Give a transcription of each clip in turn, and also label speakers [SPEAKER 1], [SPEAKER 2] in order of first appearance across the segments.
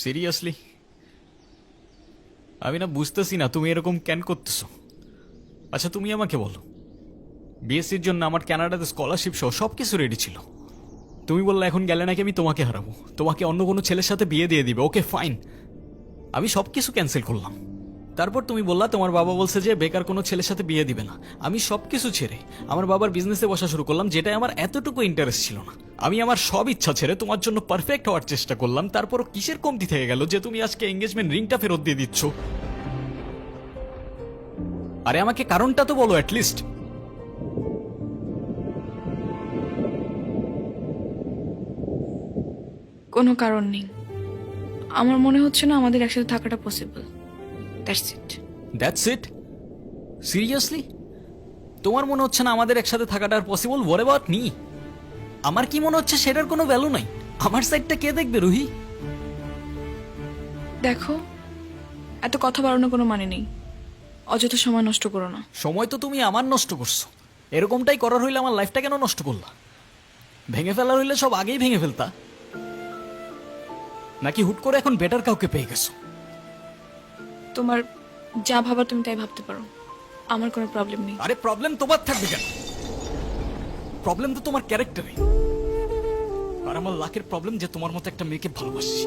[SPEAKER 1] Seriously আমি না বুঝতেছি না তুমি এরকম কেন করতেছো। আচ্ছা তুমি আমাকে বলো, বিএসসির জন্য আমার কানাডাতে স্কলারশিপ সহ সব কিছু রেডি ছিল। তুমি বললে এখন গেলে নাকি আমি তোমাকে হারাবো, তোমাকে অন্য কোনো ছেলের সাথে বিয়ে দিয়ে দিবে। ওকে ফাইন, আমি সব কিছু ক্যান্সেল করলাম। তারপর তুমি বললা তোমার বাবা বলছে যে বেকার কোনো ছেলের সাথে বিয়ে দিবে না। আমি সব কিছু ছেড়ে আমার বাবার বিজনেসে বসা শুরু করলাম, যেটাই আমার এতটুকু ইন্টারেস্ট ছিল না। আমি আমার সব ইচ্ছা ছেড়ে তোমার জন্য পারফেক্ট হওয়ার চেষ্টা করলাম। তারপরও কিসের কমতি থেকে গেল যে তুমি আজকে এঙ্গেজমেন্ট রিংটা ফেরত দিয়ে দিচ্ছ? আরে আমাকে কারণটা তো বলো অ্যাটলিস্ট।
[SPEAKER 2] কোনো কারণ নেই। আমার মনে হচ্ছে না আমাদের একসাথে থাকাটা possible. That's it.
[SPEAKER 1] That's it? Seriously তোমার মনে হচ্ছে না আমাদের একসাথে থাকাটা আর পসিবল? What about me? আমার কি মনে হচ্ছে সেটার কোনো ভ্যালু নাই? আমার সাইডটা কে দেখবে রুহি?
[SPEAKER 2] দেখো, এত কথা বাড়ানোর কোনো মানে নেই। অযথা সময় নষ্ট করো না।
[SPEAKER 1] সময় তো তুমি আমার নষ্ট করছো। এরকমটাই করার হইলে আমার লাইফটা কেন নষ্ট করলা? ভেঙে ফেলার হইলে সব আগেই ভেঙে ফেলতা, নাকি হুট করে এখন বেটার কাউকে পেয়ে গেছো?
[SPEAKER 2] তোমার যা ভাবার তুমি তাই ভাবতে পারো, আমার কোনো প্রবলেম নেই।
[SPEAKER 1] আরে প্রবলেম তোমার থাকবে কেন? প্রবলেম তো তোমার ক্যারেক্টারে। আর আমার লাখের প্রবলেম যে তোমার মতো একটা মেয়েকে ভালোবাসি।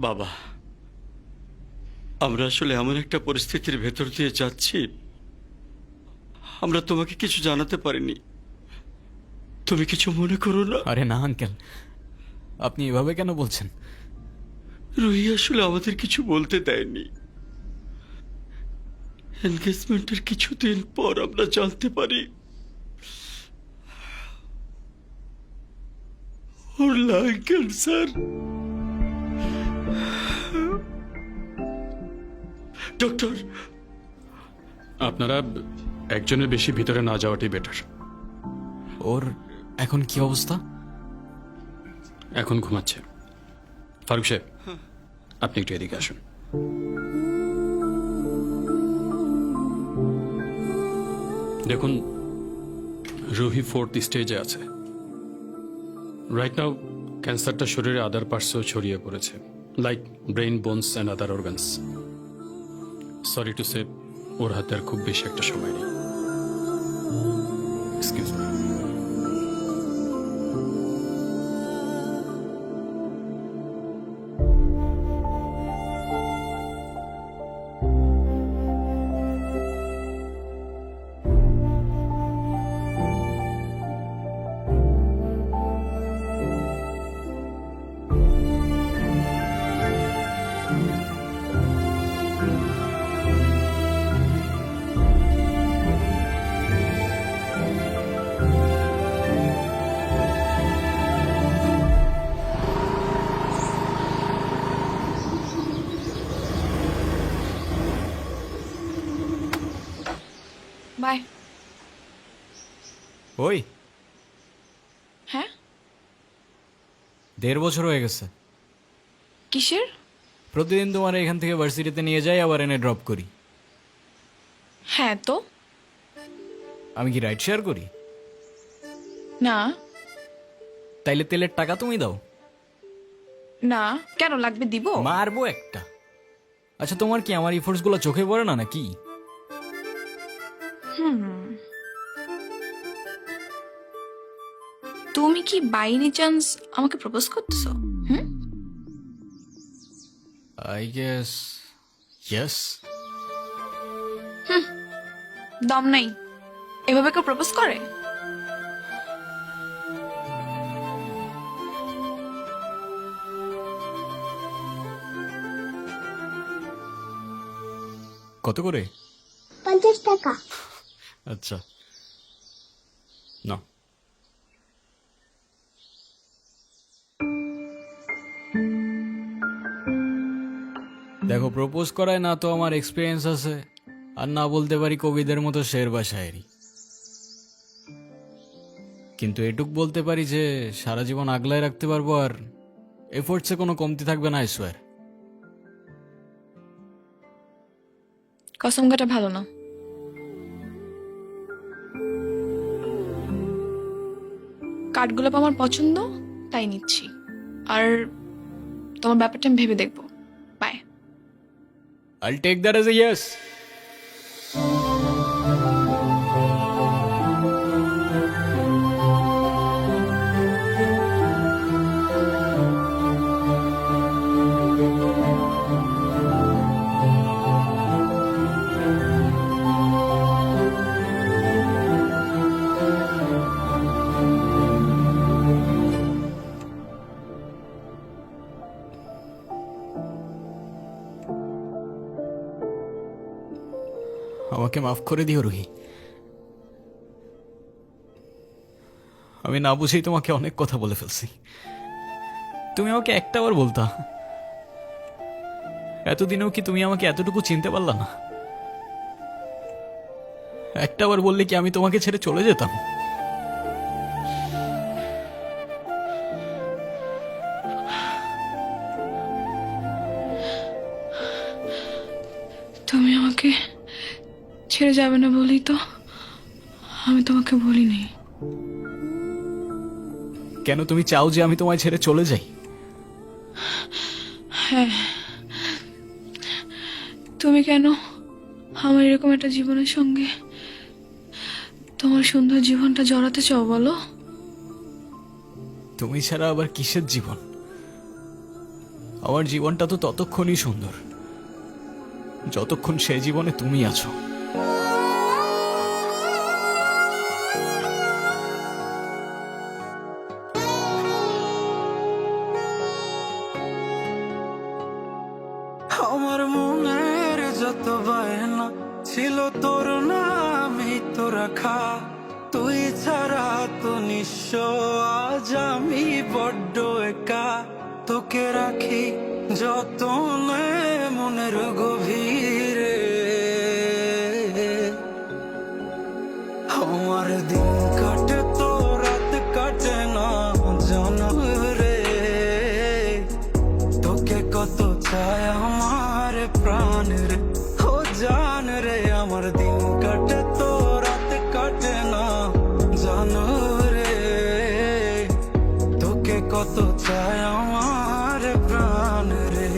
[SPEAKER 3] বাবা, আমরা আসলে এমন একটা পরিস্থিতির ভেতর দিয়ে যাচ্ছি, আমরা তোমাকে কিছু জানাতে পারিনি। তুমি কিছু মনে করো না।
[SPEAKER 1] আরে না আঙ্কেল, আপনি এভাবে কেন বলছেন?
[SPEAKER 3] রুহি আসলে আমাদের কিছু বলতে দেয়নি। এনগেজমেন্টের কিছুদিন পর আমরা জানতে পারি ওর লাং ক্যান্সার। ডক্টর,
[SPEAKER 4] আপনারা একজনের বেশি ভিতরে না যাওয়াটাই বেটার।
[SPEAKER 1] ওর এখন কি অবস্থা?
[SPEAKER 4] এখন ঘুমাচ্ছে। ফারুক সাহেব, আপনি একটু এদিকে আসুন। দেখুন, রুহি 4th স্টেজে আছে। রাইট নাও ক্যান্সারটা শরীরে আদার পার্টসেও ছড়িয়ে পড়েছে, like brain, bones and other organs. Sorry to say, ওর হাতে আর খুব বেশি একটা সময় নেই। Excuse me.
[SPEAKER 2] বাই।
[SPEAKER 1] ওই
[SPEAKER 2] হ্যাঁ?
[SPEAKER 1] 1.5 বছর হয়ে গেছে।
[SPEAKER 2] কিসের?
[SPEAKER 1] প্রতিদিন তোমার এখান থেকে ভার্সিটিতে নিয়ে যাই, আবার এনে ড্রপ করি।
[SPEAKER 2] হ্যাঁ তো।
[SPEAKER 1] আমি কি রাইড শেয়ার করি?
[SPEAKER 2] না।
[SPEAKER 1] তাইলে তেলের টাকা তুমি দাও।
[SPEAKER 2] না, কেন লাগবে? দিব।
[SPEAKER 1] মারবো একটা। আচ্ছা তোমার কি আমার ইফোর্টস গুলো চোখে পড়ে না নাকি?
[SPEAKER 2] তুমি কি বাই এনি চান্স আমাকে প্রপোজ করতেছো? হুম?
[SPEAKER 1] I guess yes.
[SPEAKER 2] দম নাই। এভাবে কেউ প্রপোজ করে?
[SPEAKER 1] কত করে?
[SPEAKER 5] টাকা।
[SPEAKER 1] আচ্ছা না, দেখো প্রপোজ করায় না তো আমার এক্সপিরিয়েন্স আছে, আর না বলতে পারি কবিদের মতো শের বা শায়েরি, কিন্তু এটুক বলতে পারি যে সারা জীবন আগলায় রাখতে পারবো, আর এফোর্টসে কোনো কমতি থাকবে না, আই সোয়ার।
[SPEAKER 2] কসম কাটা ভালো না। কাঠগোলাপ আমার পছন্দ, তাই নিচ্ছি। আর তোমার ব্যাপারটা আমি ভেবে দেখবো। By.
[SPEAKER 1] I'll take that as a yes. আমাকে মাফ করে দিও রুহি, আমি না বুঝেই তোমাকে অনেক কথা বলে ফেলছি। তুমি আমাকে একটাবার বলতা, এতদিনেও কি তুমি আমাকে এতটুকু চিনতে পারলা না? একটাবার বললে কি আমি তোমাকে ছেড়ে চলে যেতাম?
[SPEAKER 2] তুমি আমাকে ছেড়ে যাবে না বলেই তো আমি তোমাকে বলিনি।
[SPEAKER 1] কেন তুমি চাও যে আমি তোমায় ছেড়ে চলে যাই?
[SPEAKER 2] হ্যাঁ, তুমি কেন আমার এরকম একটা জীবনের সঙ্গে তোমার সুন্দর জীবনটা জড়াতে চাও বলো?
[SPEAKER 1] তুমি ছাড়া আবার কিসের জীবন? আমার জীবনটা তো ততক্ষণই সুন্দর যতক্ষণ সে জীবনে তুমি আছো।
[SPEAKER 6] আমার মনের যত বায়না ছিল তোর নামই তো রাখা, তুই ছাড়া তো নিঃস্ব আজ আমি বড্ড একা। তোকে রাখি যতনে মনের গভীরে, আমার দিন কাটে তো রাত কাটে না জানো রে। তোকে কত চায় আমার প্রাণ রে, ও জান রে। আমার দিন কাটে তো রাত কাটে না জানো রে। তোকে কত চায় আমার প্রাণ রে।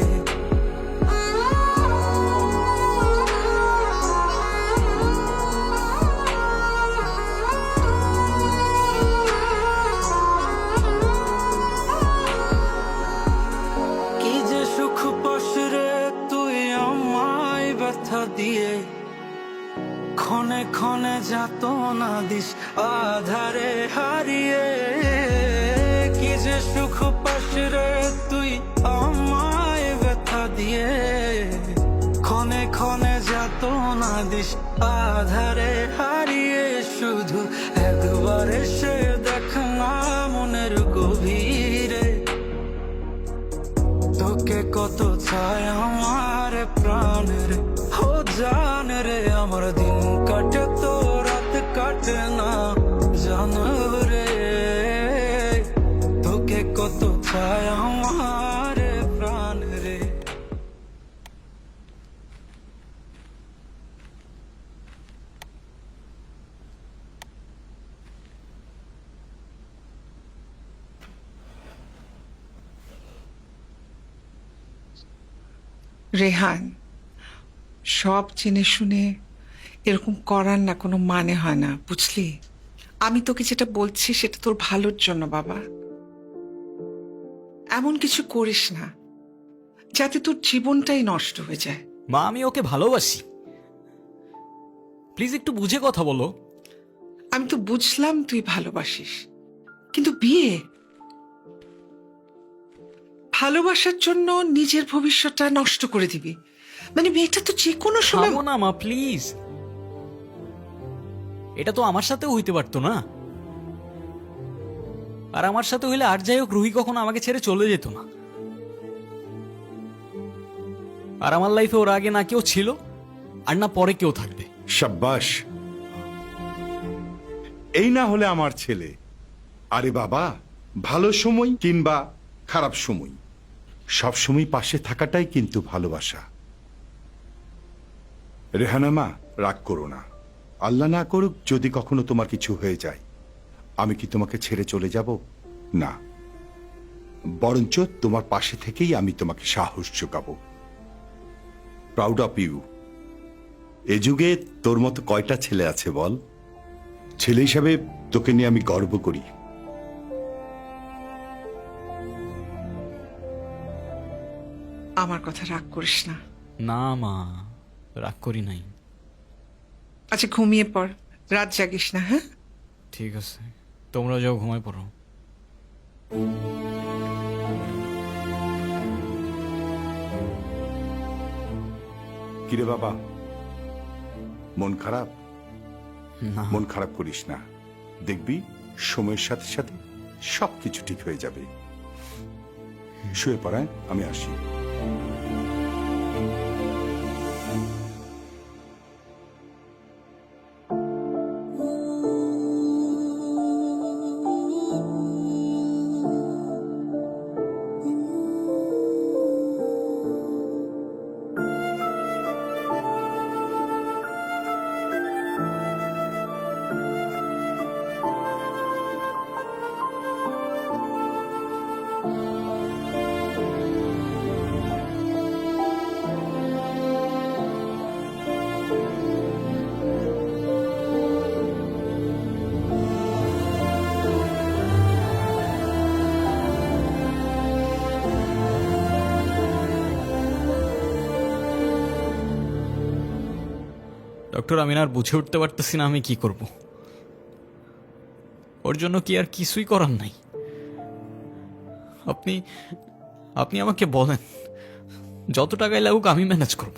[SPEAKER 6] কি যে সুখ পাস রে তুই আমায় ব্যথা দিয়ে, ক্ষণে ক্ষণে যাত না দিস আধারে হারিয়ে। কি যে সুখ পাস রে তুই আমায় ব্যথা দিয়ে, ক্ষণে ক্ষণে যাত না দিস আধারে হারিয়ে। শুধু একবার এসে দেখ না মনের গভীরে, তোকে কত চায় আমার প্রাণ রে, ও জান রে। আমার দিন কাটে তো রাত কাটে না জানো রে। তোকে কত চায় আমার প্রাণ রে।
[SPEAKER 7] রেহান, সব জেনে শুনে এরকম করার না কোনো মানে হয় না, বুঝলি? আমি তোকে যেটা বলছি সেটা তোর ভালোর জন্য বাবা। এমন কিছু করিস না যাতে তোর জীবনটাই নষ্ট হয়ে যায়।
[SPEAKER 1] মা, আমি ওকে ভালোবাসি, প্লিজ একটু বুঝে কথা বলো।
[SPEAKER 7] আমি তো বুঝলাম তুই ভালোবাসিস, কিন্তু বিয়ে, ভালোবাসার জন্য নিজের ভবিষ্যৎটা নষ্ট করে দিবি? মানে মেয়েটা তো যে কোনো সময়।
[SPEAKER 1] থামো না মা, প্লিজ। এটা তো আমার সাথেও হইতে পারতো না। আর আমার সাথে হইলে আর যাই হোক রুহি কখনো আমাকে ছেড়ে চলে যেত না। আর আমার লাইফে ওর আগে না কেউ ছিল আর না পরে কেউ থাকবে।
[SPEAKER 5] সাব্বাস, এই না হলে আমার ছেলে। আরে বাবা, ভালো সময় কিংবা খারাপ সময় সব সময় পাশে থাকাটাই কিন্তু ভালোবাসা। রেহানা মা, রাগ করো না। আল্লাহ না করুক যদি কখনো তোমার কিছু হয়ে যায়, আমি কি তোমাকে ছেড়ে চলে যাব? না, বরঞ্চ তোমার পাশে থেকেই আমি তোমাকে সাহস যোগাবো। Proud of you. এ যুগে তোর মতো কয়টা ছেলে আছে বল? ছেলে হিসাবে তোকে নিয়ে আমি গর্ব করি।
[SPEAKER 7] আমার কথা রাগ করিস না।
[SPEAKER 1] না মা, রাগ করি নাই।
[SPEAKER 7] আচ্ছা ঘুমিয়ে পড়, রাত জাগিস না। হ্যাঁ,
[SPEAKER 1] ঠিক আছে, তোমরা যাও ঘুমায় পড়ো।
[SPEAKER 5] কিরে বাবা, মন খারাপ?
[SPEAKER 1] না
[SPEAKER 5] মন খারাপ করিস না, দেখবি সময়ের সাথে সাথে সবকিছু ঠিক হয়ে যাবে। শুয়ে পড়ায়, আমি আসি।
[SPEAKER 1] ডক্টর, আমি না আর বুঝে উঠতে পারতেছি না আমি কি করব। ওর জন্য কি আর কিছুই করার নাই? আপনি আপনি আমাকে বলেন, যত টাকাই লাগুক আমি ম্যানেজ করব।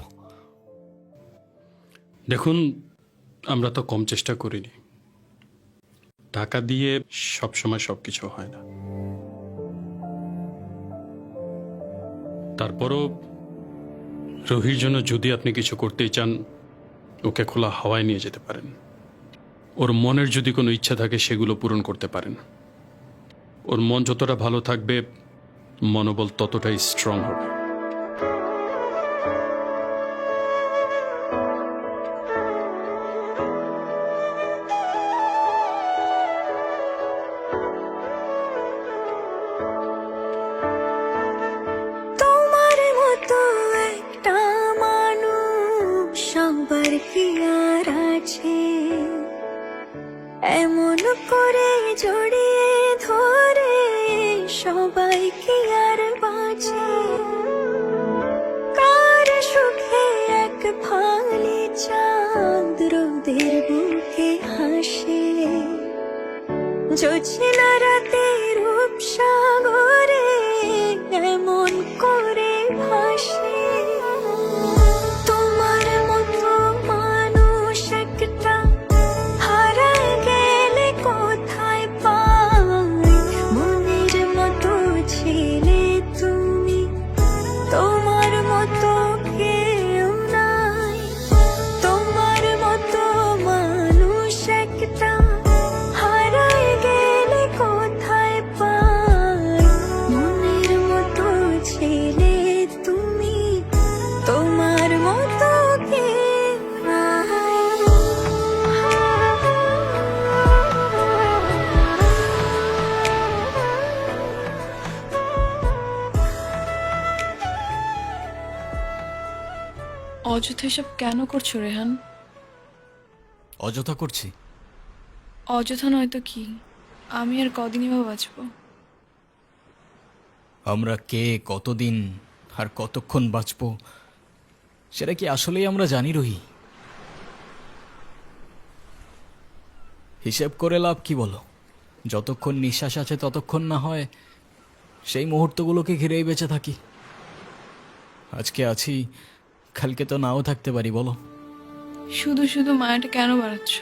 [SPEAKER 4] দেখুন, আমরা তো কম চেষ্টা করিনি। টাকা দিয়ে সবসময় সবকিছু হয় না। তারপরও রুহির জন্য যদি আপনি কিছু করতেই চান, ওকে খোলা হাওয়ায় নিয়ে যেতে পারেন। ওর মনের যদি কোনো ইচ্ছা থাকে সেগুলো পূরণ করতে পারেন। ওর মন যতটা ভালো থাকবে, মনোবল ততটাই স্ট্রং হবে।
[SPEAKER 8] তোমার মতো একটা মানুষ সবার কি আর আছে, এমন করে জড়িয়ে ধরে সবাই কি আর বাঁচে। কার সুখে এক ফালি চাঁদ রোদের বুকে হাসে, জোছনা রাতে রূপসাগরে এমন করে ভাসে। তোমার মতো মানুষ একটা হারায় গেলে কোথায় পাই, মনের মতো ছেলে তুমি, তোমার মতো কেউ নাই। তোমার মতো মানুষ একটা হারায় গেলে কোথায় পাই, মনের মতো ছেলে তুমি, তোমার মতো কেউ নাই।
[SPEAKER 2] অযথা এসব কেন করছো রেহান?
[SPEAKER 1] অযথা করছি?
[SPEAKER 2] অযথা নয়তো কি? আমি আর কদিনই বা বাঁচবো?
[SPEAKER 1] আমরা কে, কতদিন আর কতক্ষণ বাঁচব সেটা কি আসলেই আমরা জানি রুহি? হিসেব করে লাভ কি বলো? যতক্ষণ নিঃশ্বাস আছে ততক্ষণ না হয় সেই মুহূর্তগুলোকে ঘিরেই বেঁচে থাকি। আজকে আছি, কালকে তো নাও থাকতে পারি, বলো?
[SPEAKER 2] শুধু শুধু মায়াটা কেন বাড়াচ্ছ?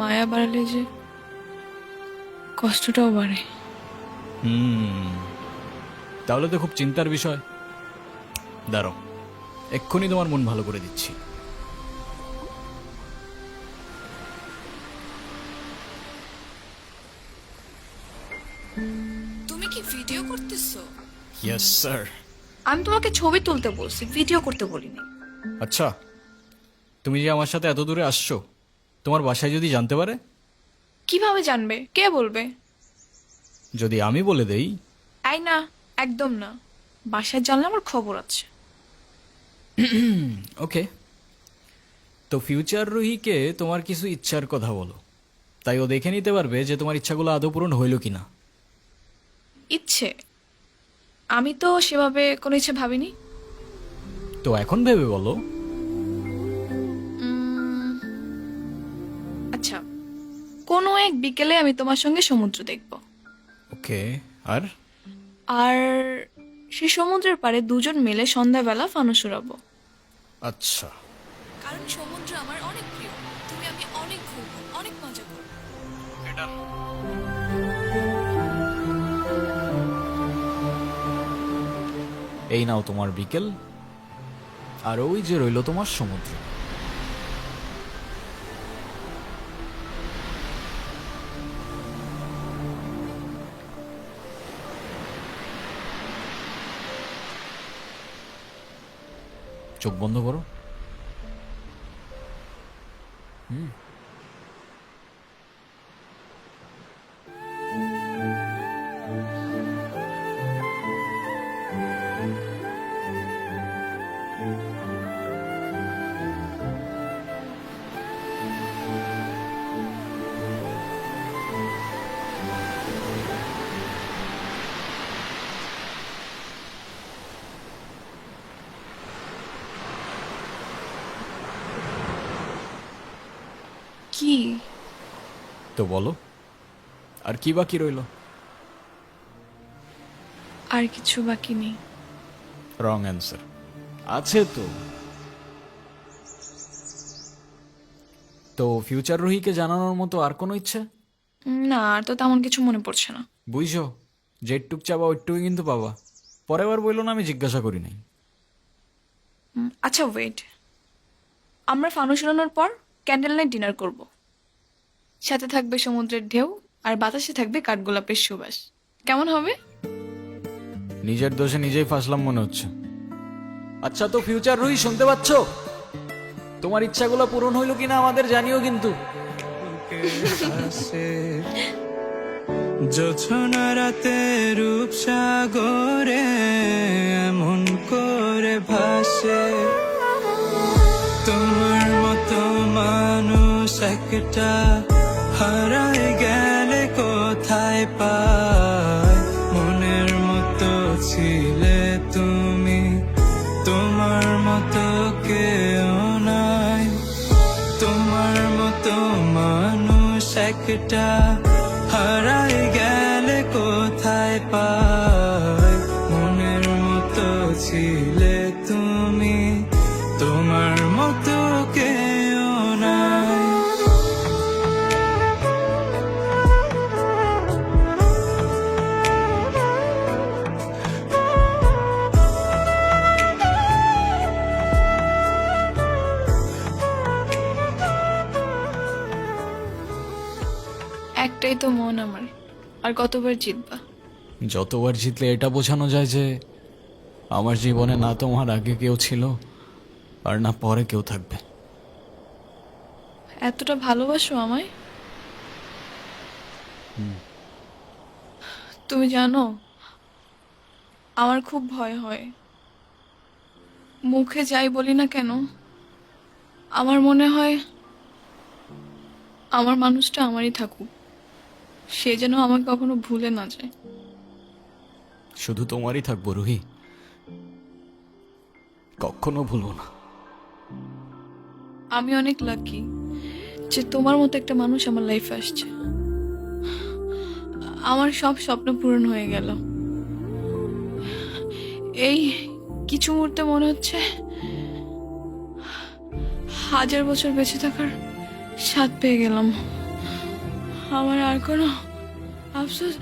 [SPEAKER 2] মায়া বাড়ালে যে কষ্টটাও বাড়ে।
[SPEAKER 1] তাহলে তো খুব চিন্তার বিষয়। দাঁড়াও, এক্ষুনি তোমার মন ভালো করে দিচ্ছি।
[SPEAKER 2] তুমি কি ভিডিও করতেছো?
[SPEAKER 1] Yes sir.
[SPEAKER 2] আমি তোমাকে ছবি তুলতে বলছি, ভিডিও করতে বলিনি।
[SPEAKER 1] আচ্ছা, তুমি যে আমার সাথে এত দূরে আসছো, তোমার বাসায় যদি জানতে পারে?
[SPEAKER 2] কিভাবে জানবে? কে বলবে?
[SPEAKER 1] যদি আমি বলে দেই?
[SPEAKER 2] আই না, একদম না। বাসায় জানলে আমার খবর আছে।
[SPEAKER 1] ওকে, তো ফিউচার রুহিকে তোমার কিছু ইচ্ছার কথা বলো, তাই ও দেখে নিতে পারবে যে তোমার ইচ্ছাগুলো আদৌ পূরণ হইল কিনা।
[SPEAKER 2] ইচ্ছে? আমি তো সেভাবে কোনো ইচ্ছে ভাবিনি।
[SPEAKER 1] তো এখন ভেবে বলো।
[SPEAKER 2] আচ্ছা, কোনো এক বিকেলে আমি তোমার সঙ্গে সমুদ্র দেখব।
[SPEAKER 1] ওকে, আর?
[SPEAKER 2] আর সেই সমুদ্রের পাড়ে দুজন মিলে সন্ধ্যাবেলা ফানুস উড়াবো।
[SPEAKER 1] আচ্ছা,
[SPEAKER 2] কারণ সমুদ্র আমার অনেক প্রিয়। তুমি আমি অনেক ঘুরবো, অনেক মজা করবো।
[SPEAKER 1] এই নাও তোমার বিকেল, আর ওই যে রইল তোমার সমুদ্র। চোখ বন্ধ করো।
[SPEAKER 2] কি?
[SPEAKER 1] তো বলো, আর কি বাকি রইল?
[SPEAKER 2] আর কিছু বাকি নেই।
[SPEAKER 1] Wrong answer. আছে তো। তো ফিউচার রুহিকে জানানোর মতো আর কোনো ইচ্ছে?
[SPEAKER 2] না, আর তো তেমন কিছু মনে পড়ছে না।
[SPEAKER 1] বুঝছো, যেটুক চাবা ওইটুকুই কিন্তু পাবা। পরের বার বললো না আমি জিজ্ঞাসা করি নাই।
[SPEAKER 2] আচ্ছা ওয়েট, আমরা ফানুস উড়ানোর পর ক্যান্ডেল নাইট ডিনার করব। সাথে থাকবে সমুদ্রের ঢেউ, আর বাতাসে থাকবে কাঠগোলাপের সুবাস। কেমন হবে?
[SPEAKER 1] নিজের দোষে নিজেই ফাঁসলাম মনে হচ্ছে। আচ্ছা, তো ফিউচার রুহি শুনতে পাচ্ছ? তোমার ইচ্ছাগুলো পূরণ হইল কিনা আমাদের জানিও কিন্তু।
[SPEAKER 6] জোছনা রাতে রূপসাগরে এমন করে ভাসে, তোমার মতো মানুষ একটা হারায় গেলে কোথায় পায়। মনের মতো ছিলে তুমি, তোমার মতো কেউ নাই। তোমার মতো মানুষ একটা হারায় গেলে কোথায় পায়। মনের মতো ছিলে তুমি, তোমার মতো কেউ নাই।
[SPEAKER 2] একটাই তো মন আমার, আর কতবার জিতবা?
[SPEAKER 1] যতবার জিতলে এটা বোঝানো যায় যে আমার জীবনে না তোমার আগে কেউ ছিল, আর না পরে কেউ থাকবে।
[SPEAKER 2] এতটা ভালোবাসো আমায়? তুমি জানো, আমার খুব ভয় হয়। মুখে যাই বলি না কেন, আমার মনে হয় আমার মানুষটা আমারই থাকুক, সে যেন আমাকে কখনো ভুলে না যায়।
[SPEAKER 1] শুধু তোমারই থাকবো রুহি, কখনো ভুলবো না।
[SPEAKER 2] আমি অনেক লাকি যে তোমার মতো একটা মানুষ আমার লাইফে আসছে। আমার সব স্বপ্ন পূরণ হয়ে গেল। এই কিছু মুহূর্তে মনে হচ্ছে 1000 বছর বেঁচে থাকার স্বাদ পেয়ে গেলাম। আমার আর কোনো আফসোস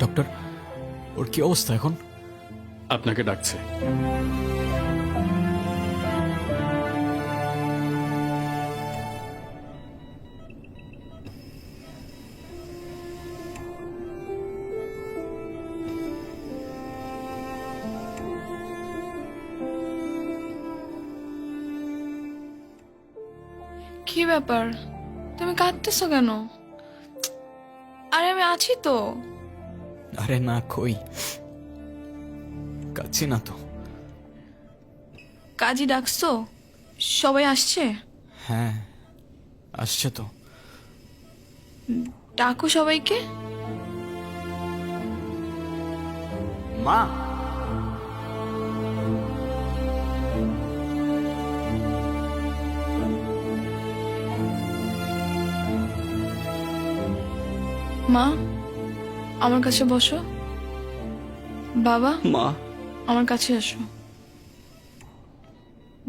[SPEAKER 1] ডক্টর, ওর কি অবস্থা এখন?
[SPEAKER 4] আপনাকে ডাকছে।
[SPEAKER 2] কি ব্যাপার, তুমি কাঁদতেছো কেন? আরে আমি আছি তো।
[SPEAKER 1] আরে না, কই কাচ্ছি না তো।
[SPEAKER 2] কাজী ডাকছো? সবাই আসছে?
[SPEAKER 1] হ্যাঁ, আসছে তো।
[SPEAKER 2] ডাকো সবাইকে।
[SPEAKER 1] মা,
[SPEAKER 2] মা, আমার কাছে বসো। বাবা,
[SPEAKER 3] মা,
[SPEAKER 2] আমার কাছে আসো।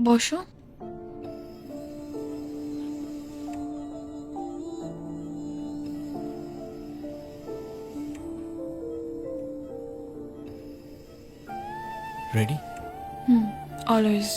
[SPEAKER 2] বসো।
[SPEAKER 1] রেডি?
[SPEAKER 2] অলওয়েজ।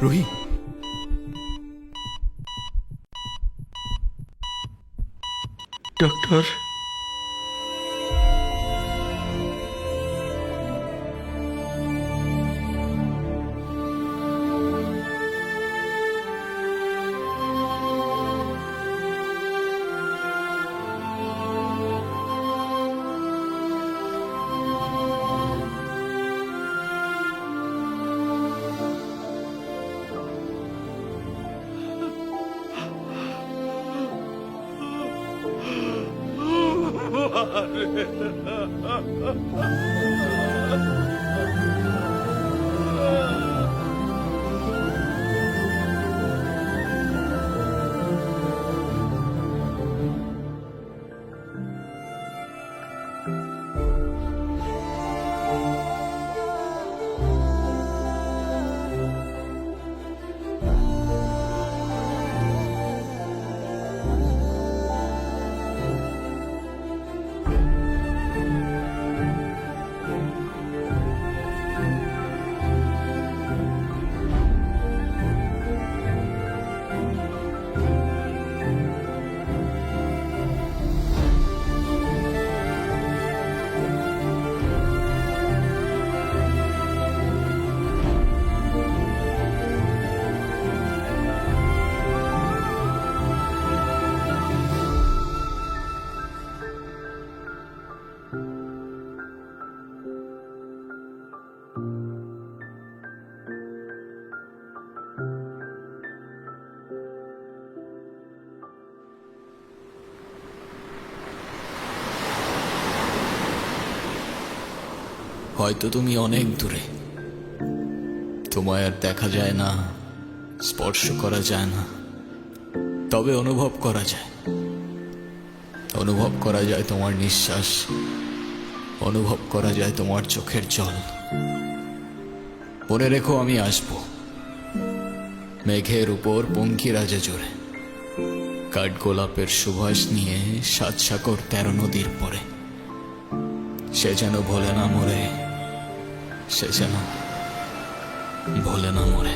[SPEAKER 1] রুহি,
[SPEAKER 3] ডক্টর।
[SPEAKER 1] হয়তো তুমি অনেক দূরে, তোমায় আর দেখা যায় না, স্পর্শ করা যায় না, তবে অনুভব করা যায়, অনুভব করা যায় তোমার নিঃশ্বাস, অনুভব করা যায় তোমার চোখের জল। মনে রেখো আমি আসব মেঘের উপর পঙ্খিরাজে জোরে, কাঠগোলাপের সুবাস নিয়ে 7 সাগর 13 নদীর পরে। সে যেন ভোলে না মরে, সে যেন ভোলে না মরে।